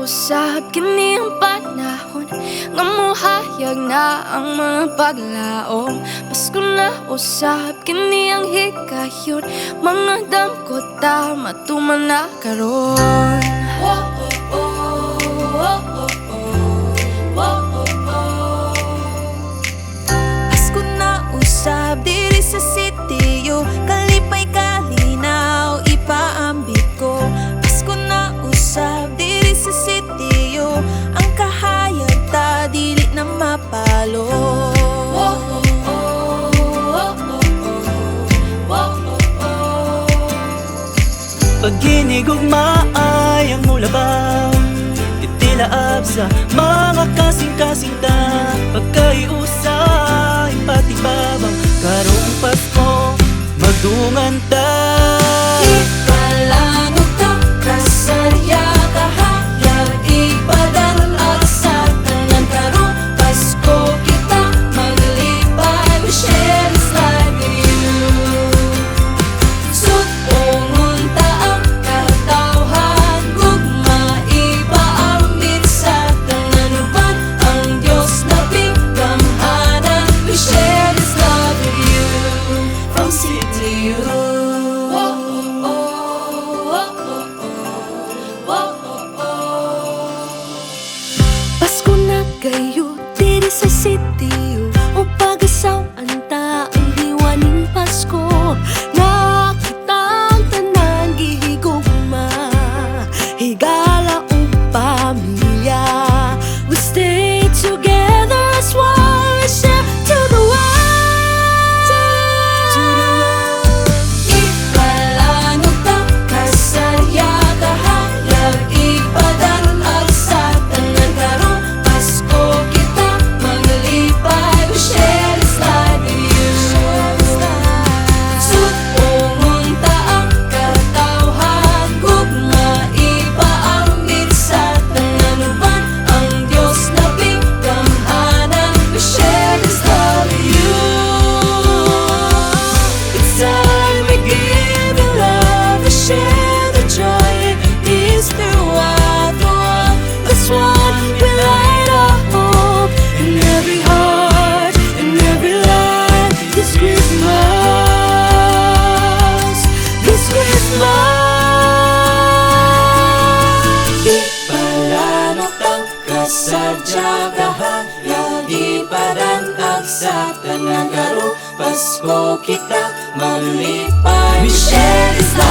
usab kini ang panahon nga mohayag na ang mga paglaom. Pasko na usab kini ang higayot, mga damkota matuman na karon. Pasko na usab diri sa CTU, kalipay kalinaw ipaambit ko. Pasko na usab diri sa CTU, ang kahayag ta dili na mapalo. Pagginigugmaay ang mulabaw, titilaab sa mga kasing-kasing ta. Pagkaiusay patibabang karong Pasko, magdungan ta. Ipalanok ta kasarya kahayag, ipadalak sa tanan karong Pasko kita maglipay. We share this life with you. Sutungon ta ang katawhan, gugma ipaambit sa tanan uban ang Dios na bigkamhanan. We share this love with you from CTU. Pasko na kayo diri sa CTU, o pag-asawan ta ang liwaning Pasko. Nakita ang tanan gihigugma, higala o pamilya. We stay together as one, we share to the world. Ipalanok ta kasarya kahayag, ipadalak sa tanan karong Pasko kita maglipay. We share this life with you. Sutungon ta ang katawhan, gugma ipaambit sa tanan uban ang Dios na bigkamhanan. We share this love with you. It's time we give you love, we share the joy. Peace throughout the world. That's what we light our hope in every heart, in every life. This Christmas, this Christmas. Ipalanok ang kasadya kahayag, ipadanag sa tanan karong Pasko kita maglipay. We share this life.